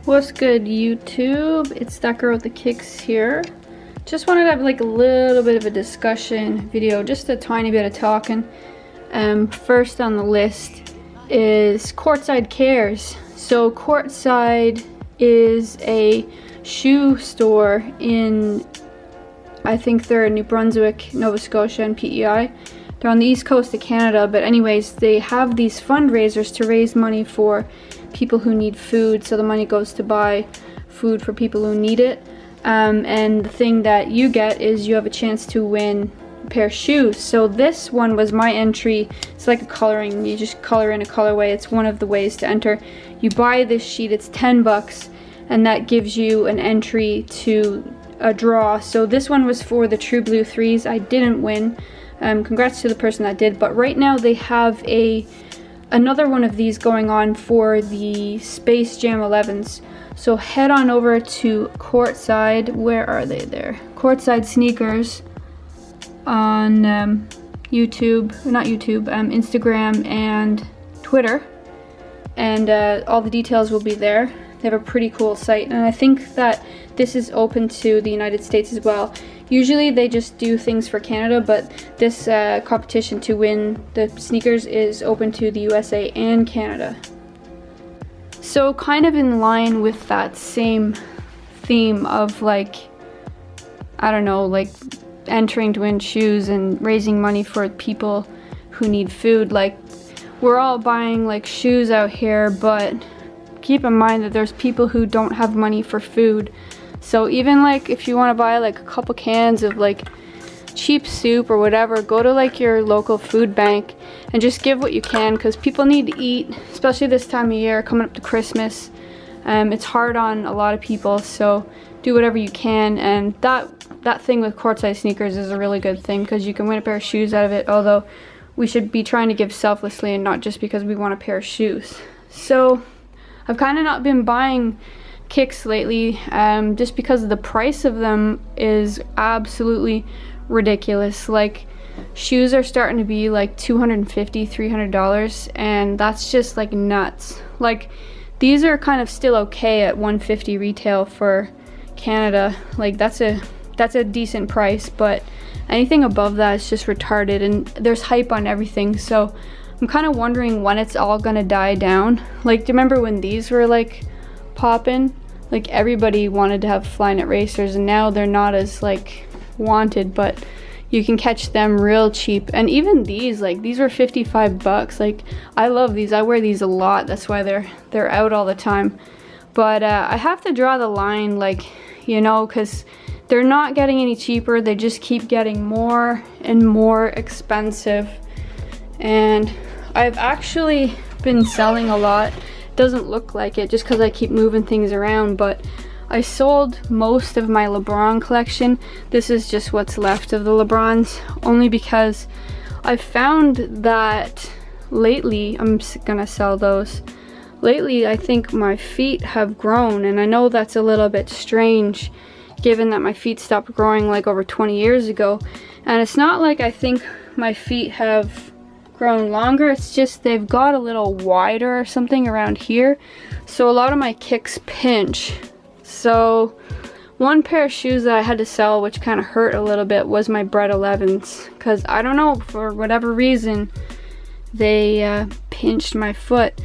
What's good, YouTube? It's that girl with the kicks here. Just wanted to have like a little bit of a discussion video, just a tiny bit of talking. First on the list is Courtside Cares. So Courtside is a shoe store in, I think they're in New Brunswick, Nova Scotia, and PEI. They're on the east coast of Canada, but anyways, they have these fundraisers to raise money for people who need food, so the money goes to buy food for people who need it. And the thing that you get is you have a chance to win a pair of shoes. So this one was my entry. It's like a coloring, you just color in a colorway. It's one of the ways to enter. You buy this sheet, it's 10 bucks, and that gives you an entry to a draw. So this one was for the True Blue 3s. I didn't win. Congrats to the person that did, but right now they have another one of these going on for the Space Jam 11s. So head on over to Courtside, where are they there? Courtside Sneakers on YouTube, not YouTube, Instagram and Twitter. And all the details will be there. They have a pretty cool site, and I think that this is open to the United States as well. Usually they just do things for Canada, but this competition to win the sneakers is open to the USA and Canada. So kind of in line with that same theme of like, I don't know, like entering to win shoes and raising money for people who need food. Like, we're all buying like shoes out here, but keep in mind that there's people who don't have money for food. So even like if you want to buy like a couple cans of like cheap soup or whatever, go to like your local food bank and just give what you can, because people need to eat, especially this time of year coming up to Christmas. It's hard on a lot of people, so do whatever you can. And that thing with Courtside Sneakers is a really good thing, because you can win a pair of shoes out of it, although we should be trying to give selflessly and not just because we want a pair of shoes. So I've kind of not been buying kicks lately, just because the price of them is absolutely ridiculous. Like, shoes are starting to be like $250, $300, and that's just like nuts. Like, these are kind of still okay at $150 retail for Canada. Like, that's a decent price, but anything above that is just retarded, and there's hype on everything. So I'm kind of wondering when it's all gonna die down. Like, do you remember when these were like popping? Like, everybody wanted to have Flyknit racers, and now they're not as like wanted, but you can catch them real cheap. And even these, like, these were 55 bucks. Like, I love these. I wear these a lot. That's why they're out all the time. But I have to draw the line, like, you know, because they're not getting any cheaper. They just keep getting more and more expensive. And I've actually been selling a lot. Doesn't look like it just because I keep moving things around, but I sold most of my LeBron collection. This is just what's left of the LeBrons, only because I found that lately, I'm gonna sell those. Lately, I think my feet have grown, and I know that's a little bit strange given that my feet stopped growing like over 20 years ago. And it's not like I think my feet have grown longer, it's just they've got a little wider or something around here, so a lot of my kicks pinch. So one pair of shoes that I had to sell, which kind of hurt a little bit, was my Bred 11s, because I don't know, for whatever reason they pinched my foot.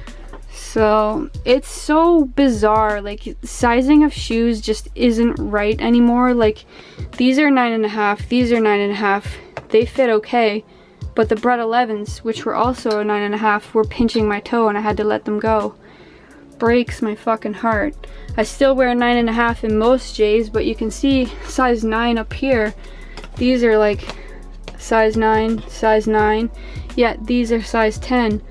So it's so bizarre. Like, sizing of shoes just isn't right anymore. Like, these are 9.5, these are 9.5, they fit okay. But the Bred 11s, which were also a 9.5, were pinching my toe, and I had to let them go. Breaks my fucking heart. I still wear 9.5 in most J's, but you can see size 9 up here. These are like size 9, size 9. Yet these are size 10,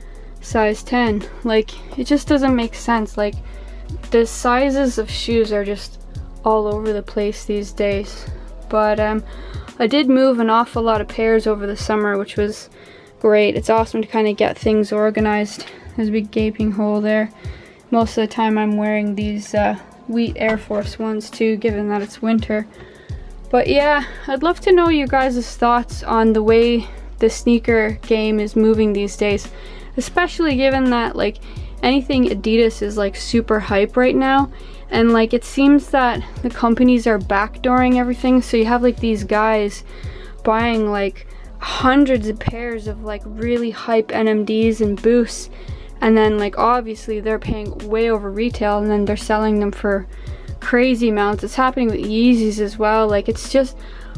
size 10. Like, it just doesn't make sense. Like, the sizes of shoes are just all over the place these days. But I did move an awful lot of pairs over the summer, which was great. It's awesome to kind of get things organized. There's a big gaping hole there. Most of the time I'm wearing these wheat Air Force ones too, given that it's winter. But yeah, I'd love to know you guys' thoughts on the way the sneaker game is moving these days, especially given that like anything Adidas is like super hype right now, And like it seems that the companies are backdooring everything, so you have like these guys buying like hundreds of pairs of like really hype NMDs and boosts, and then like obviously they're paying way over retail, and then they're selling them for crazy amounts. It's happening with Yeezys as well. Like it's just,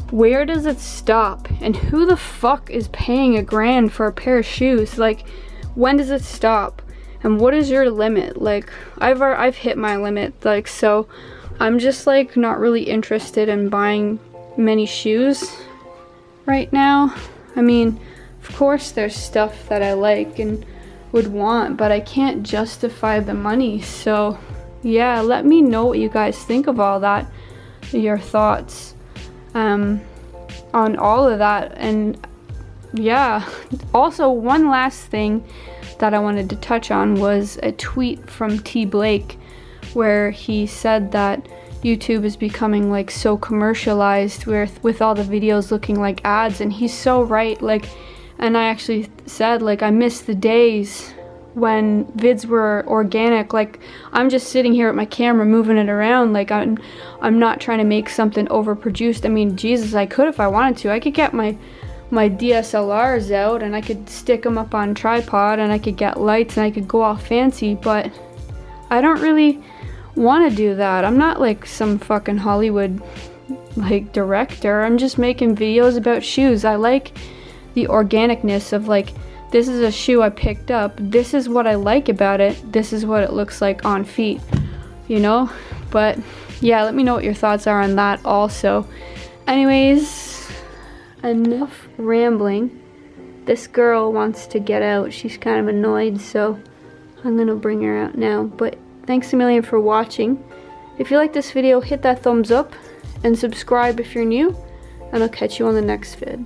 where does it stop? And who the fuck is paying $1,000 for a pair of shoes? Like, when does it stop? And what is your limit? Like I've hit my limit, like, so I'm just like not really interested in buying many shoes right now. I mean, of course there's stuff that I like and would want, but I can't justify the money. So yeah, let me know what you guys think of all that, your thoughts on all of that. And yeah, also one last thing that I wanted to touch on was a tweet from T. Blake where he said that YouTube is becoming like so commercialized with all the videos looking like ads, and he's so right. Like, and I actually said like I miss the days when vids were organic. Like I'm just sitting here with my camera moving it around, like I'm not trying to make something overproduced. I mean, Jesus, I could if I wanted to. I could get my DSLRs out and I could stick them up on tripod and I could get lights and I could go all fancy, but I don't really want to do that. I'm not like some fucking Hollywood like director. I'm just making videos about shoes. I like the organicness of like, this is a shoe I picked up, this is what I like about it, this is what it looks like on feet, you know? But yeah, let me know what your thoughts are on that also. Anyways, enough rambling. This girl wants to get out. She's kind of annoyed, so I'm gonna bring her out now. But thanks a million for watching. If you like this video, hit that thumbs up and subscribe if you're new, and I'll catch you on the next vid.